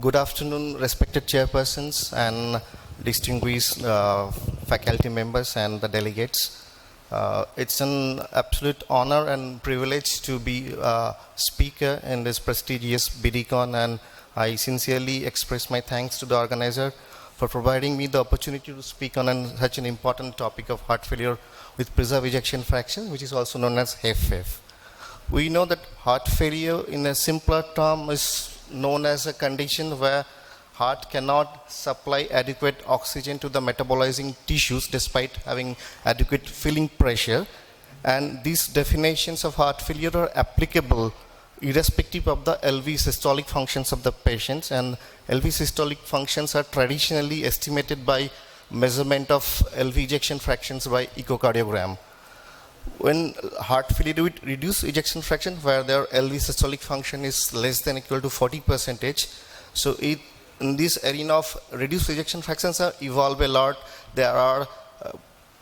Good afternoon, respected chairpersons and distinguished faculty members and the delegates. It's an absolute honor and privilege to be a speaker in this prestigious BDCon, and I sincerely express my thanks to the organizer for providing me the opportunity to speak on such an important topic of heart failure with preserved ejection fraction, which is also known as HFpEF. We know that heart failure in a simpler term is known as a condition where heart cannot supply adequate oxygen to the metabolizing tissues despite having adequate filling pressure. And these definitions of heart failure are applicable irrespective of the LV systolic functions of the patients, and LV systolic functions are traditionally estimated by measurement of LV ejection fractions by echocardiogram. When heart failure with reduced ejection fraction, where their LV systolic function is less than equal to 40%, so in this arena of reduced ejection fractions are evolved a lot. There are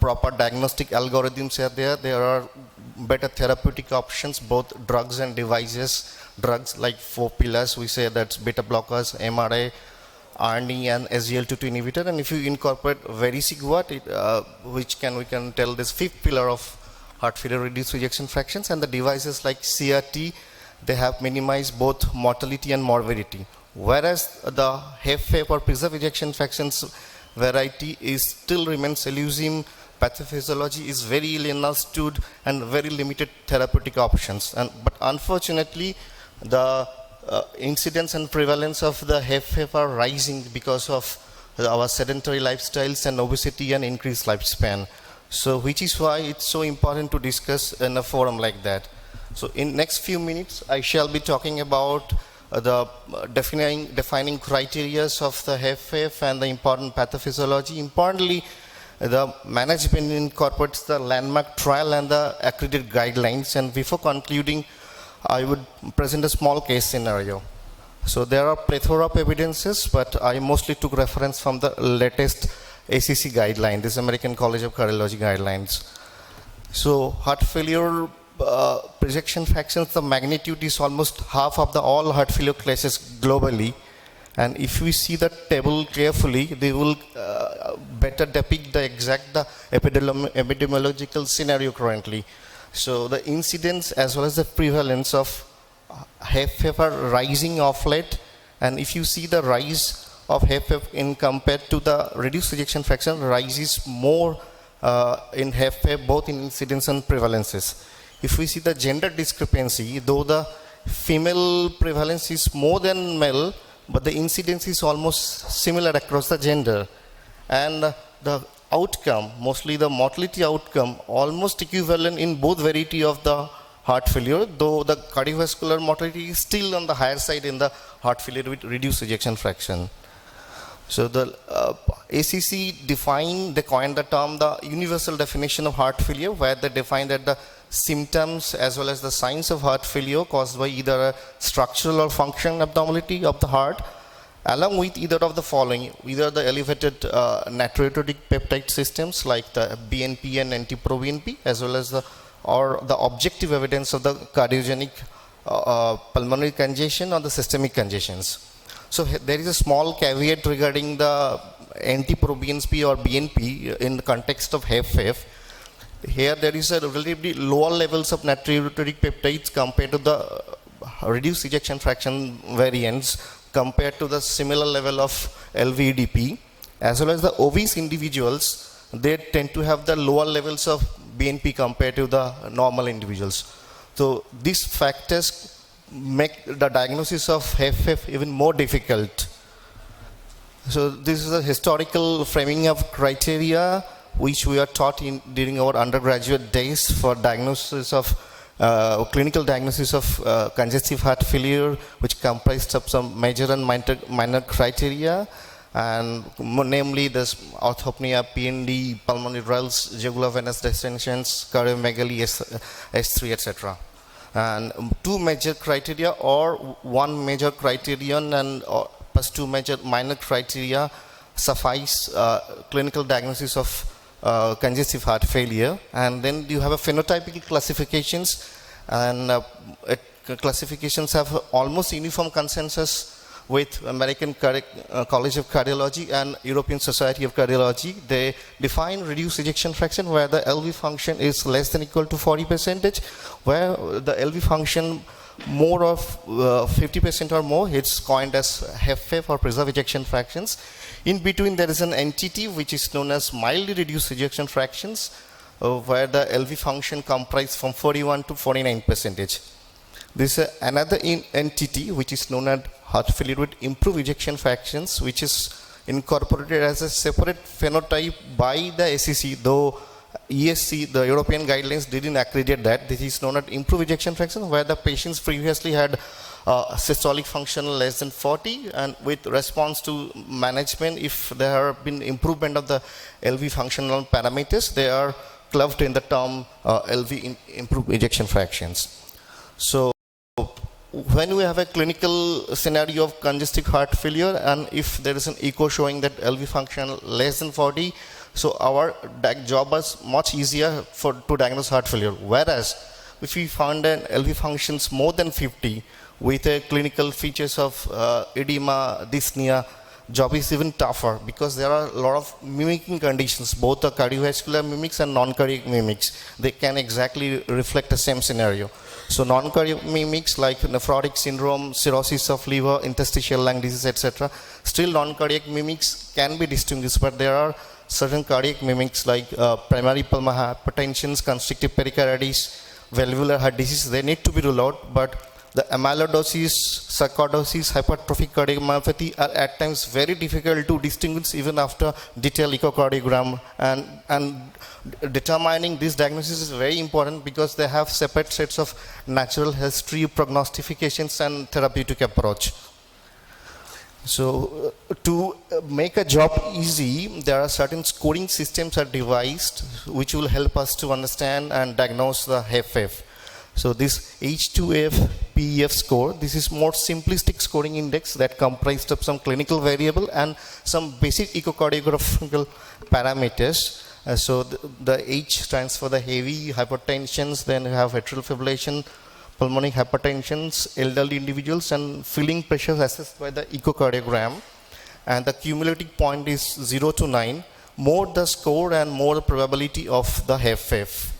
proper diagnostic algorithms are there are better therapeutic options, both drugs and devices. Drugs like 4 pillars, we say that's beta blockers, MRA, RNE and SGLT2 inhibitor, and if you incorporate vericiguat, we can tell this 5th pillar of heart failure reduced ejection fractions, and the devices like CRT, they have minimized both mortality and morbidity. Whereas the HFpEF or preserved ejection fractions variety is still remains elusive, pathophysiology is very ill understood and very limited therapeutic options. But unfortunately, the incidence and prevalence of the HFpEF are rising because of our sedentary lifestyles and obesity and increased lifespan. So which is why it's so important to discuss in a forum like that. So in next few minutes, I shall be talking about the defining criteria of the HFpEF and the important pathophysiology. Importantly, the management incorporates the landmark trial and the accredited guidelines. And before concluding, I would present a small case scenario. So there are plethora of evidences, but I mostly took reference from the latest ACC guideline, this American College of Cardiology guidelines. So heart failure ejection fractions, the magnitude is almost half of the all heart failure cases globally. And if we see the table carefully, they will better depict the exact epidemiological scenario currently. So the incidence as well as the prevalence of HFpEF are rising of late. And if you see the rise of HFpEF in compared to the reduced ejection fraction, rises more in HFpEF, both in incidence and prevalences. If we see the gender discrepancy, though the female prevalence is more than male, but the incidence is almost similar across the gender. And the outcome, mostly the mortality outcome, almost equivalent in both variety of the heart failure, though the cardiovascular mortality is still on the higher side in the heart failure with reduced ejection fraction. So the ACC they coined the term the universal definition of heart failure, where they define that the symptoms as well as the signs of heart failure caused by either a structural or functional abnormality of the heart, along with either of the following, either the elevated natriuretic peptide systems like the BNP and NT-proBNP, as well as the objective evidence of the cardiogenic pulmonary congestion or the systemic congestions. So there is a small caveat regarding the NT-proBNP or BNP in the context of HFpEF. Here there is a relatively lower levels of natriuretic peptides compared to the reduced ejection fraction variants compared to the similar level of LVEDP, as well as the obese individuals, they tend to have the lower levels of BNP compared to the normal individuals. So these factors make the diagnosis of HFpEF even more difficult. So this is a historical framing of criteria which we are taught during our undergraduate days for diagnosis of clinical diagnosis of congestive heart failure, which comprised of some major and minor criteria, and namely this orthopnea, PND, pulmonary rales, jugular venous distensions, cardiomegaly, S3, etc. And 2 major criteria or 1 major criterion and plus 2 major minor criteria suffice clinical diagnosis of congestive heart failure. And then you have a phenotypic classifications, and classifications have almost uniform consensus with American College of Cardiology and European Society of Cardiology. They define reduced ejection fraction where the LV function is less than equal to 40%, where the LV function more of 50% or more, it's coined as HFpEF or preserved ejection fractions. In between there is an entity which is known as mildly reduced ejection fractions, where the LV function comprises from 41 to 49%. This is another entity which is known as heart failure with improved ejection fractions, which is incorporated as a separate phenotype by the SEC, though ESC, the European guidelines, didn't accredit that. This is known as improved ejection fraction, where the patients previously had systolic function less than 40, and with response to management, if there have been improvement of the LV functional parameters, they are clubbed in the term LV improved ejection fractions. So when we have a clinical scenario of congestive heart failure, and if there is an echo showing that LV function less than 40, so our job is much easier to diagnose heart failure. Whereas if we found an LV functions more than 50 with a clinical features of edema, dyspnea, job is even tougher because there are a lot of mimicking conditions, both the cardiovascular mimics and non-cardiac mimics. They can exactly reflect the same scenario. So non-cardiac mimics like nephrotic syndrome, cirrhosis of liver, interstitial lung disease, etc. Still non-cardiac mimics can be distinguished, but there are certain cardiac mimics like primary pulmonary hypertension, constrictive pericarditis, valvular heart disease, they need to be ruled out, but the amyloidosis, sarcoidosis, hypertrophic cardiomyopathy are at times very difficult to distinguish even after detailed echocardiogram, and determining this diagnosis is very important because they have separate sets of natural history, prognostications and therapeutic approach. So to make a job easy, there are certain scoring systems are devised which will help us to understand and diagnose the HFpEF. So this HFpEF score, this is more simplistic scoring index that comprised of some clinical variable and some basic echocardiographical parameters. So the H stands for the heavy hypertensions, then you have atrial fibrillation, pulmonary hypertensions, elderly individuals, and filling pressures assessed by the echocardiogram. And the cumulative point is 0 to 9. More the score and more the probability of the HFpEF.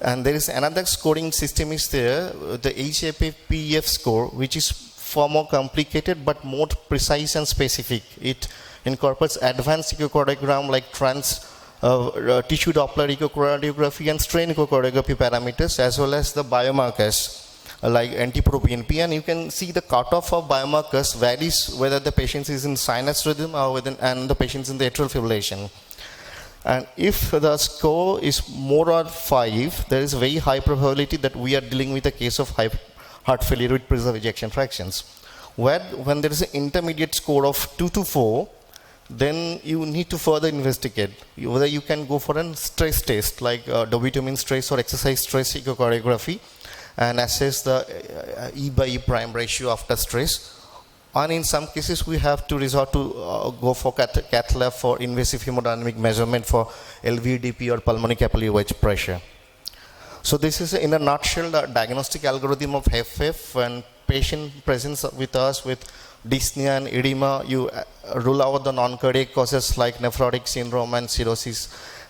And there is another scoring system is there, the HFpEF score, which is far more complicated but more precise and specific. It incorporates advanced echocardiogram like tissue Doppler echocardiography and strain echocardiography parameters, as well as the biomarkers like NT-proBNP, and you can see the cutoff of biomarkers varies whether the patient is in sinus rhythm or and the patient is in the atrial fibrillation. And if the score is more than 5, there is a very high probability that we are dealing with a case of heart failure with preserved ejection fractions. When there is an intermediate score of 2 to 4, then you need to further investigate whether you can go for a stress test like W2 stress or exercise stress echocardiography and assess the E by E prime ratio after stress. And in some cases, we have to resort to go for cath lab for invasive hemodynamic measurement for LVEDP or pulmonary capillary wedge pressure. So this is in a nutshell the diagnostic algorithm of HFpEF. When patient presents with us with dyspnea and edema, you rule out the non-cardiac causes like nephrotic syndrome and cirrhosis.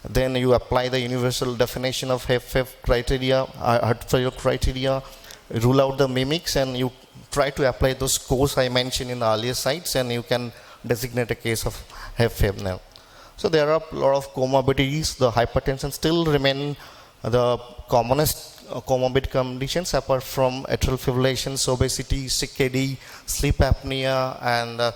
Then you apply the universal definition of HFpEF criteria, heart failure criteria, rule out the mimics, and you try to apply those scores I mentioned in the earlier slides, and you can designate a case of HFpEF now. So there are a lot of comorbidities. The hypertension still remain the commonest comorbid conditions apart from atrial fibrillations, obesity, CKD, sleep apnea, and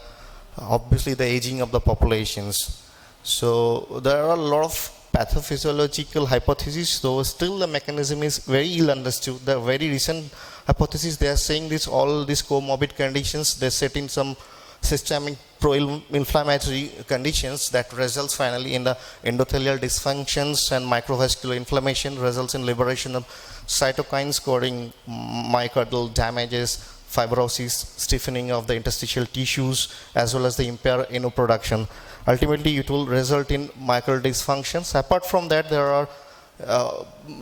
obviously the aging of the populations. So there are a lot of pathophysiological hypotheses, though still the mechanism is very ill understood. The very recent hypothesis, they are saying this all these comorbid conditions, they set in some systemic pro-inflammatory conditions that results finally in the endothelial dysfunctions and microvascular inflammation, results in liberation of cytokines causing myocardial damages, fibrosis, stiffening of the interstitial tissues, as well as the impaired NO production. Ultimately, it will result in myocardial dysfunctions. Apart from that, there are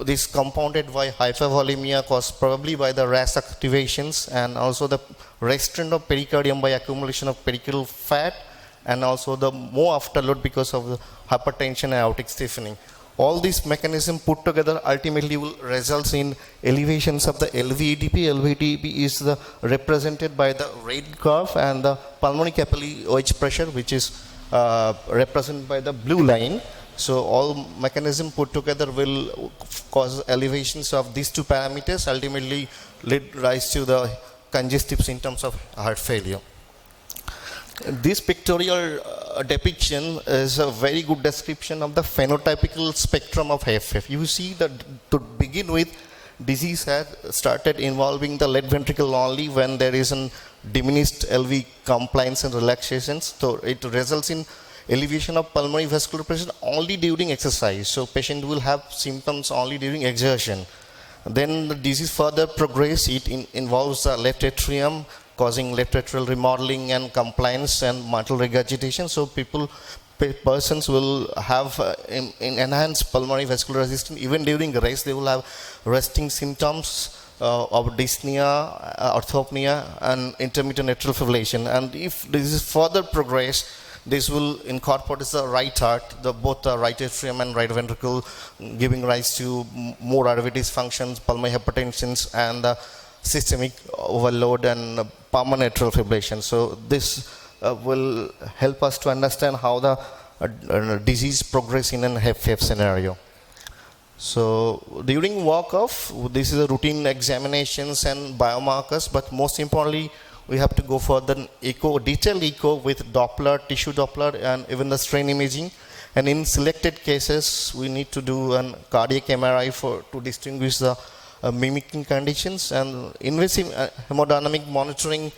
This compounded by hypervolemia caused probably by the RAS activations, and also the restraint of pericardium by accumulation of pericardial fat, and also the more afterload because of the hypertension and aortic stiffening. All these mechanisms put together ultimately will result in elevations of the LVEDP. LVEDP is represented by the red curve, and the pulmonary capillary OH pressure, which is represented by the blue line. So all mechanism put together will cause elevations of these two parameters, ultimately lead rise to the congestive symptoms of heart failure. This pictorial depiction is a very good description of the phenotypical spectrum of HFpEF. You see that to begin with, disease had started involving the left ventricle only when there is a diminished LV compliance and relaxations. So it results in elevation of pulmonary vascular pressure only during exercise. So patient will have symptoms only during exertion. Then the disease further progress. It involves the left atrium, causing left atrial remodeling and compliance and mitral regurgitation. So persons will have enhanced pulmonary vascular resistance. Even during rest, they will have resting symptoms of dyspnea, orthopnea, and intermittent atrial fibrillation. And if this is further progress, this will incorporate the right heart, both the right atrium and right ventricle, giving rise to more RV dysfunctions, pulmonary hypertensions, and systemic overload and pulmonary atrial fibrillation. So this will help us to understand how the disease progress in an HFpEF scenario. So during walk-off, this is a routine examinations and biomarkers, but most importantly, we have to go for the echo, detailed echo with Doppler, tissue Doppler, and even the strain imaging. And in selected cases, we need to do a cardiac MRI to distinguish the mimicking conditions. And invasive hemodynamic monitoring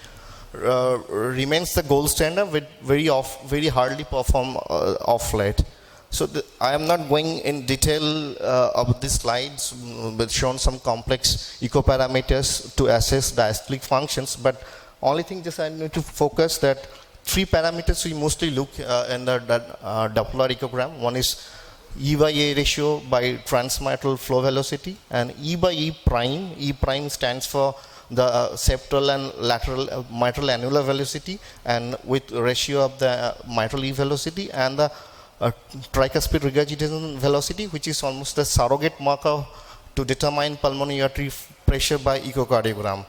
remains the gold standard, with very hardly performed off late. So I am not going in detail of these slides, but shown some complex echo parameters to assess diastolic functions, but only thing just I need to focus that three parameters we mostly look in the Doppler echogram. One is E by A ratio by transmitral flow velocity, and E by E prime. E prime stands for the septal and lateral mitral annular velocity, and with ratio of the mitral E velocity and the tricuspid regurgitation velocity, which is almost the surrogate marker to determine pulmonary artery pressure by echocardiogram.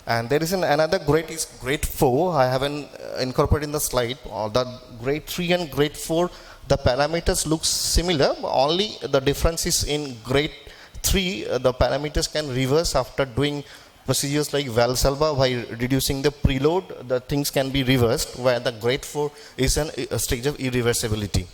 And there is another grade, is grade 4. I haven't incorporated in the slide. The grade 3 and grade 4, the parameters look similar, only the difference is in grade 3, the parameters can reverse after doing procedures like Valsalva. By reducing the preload, the things can be reversed, where the grade 4 is a stage of irreversibility.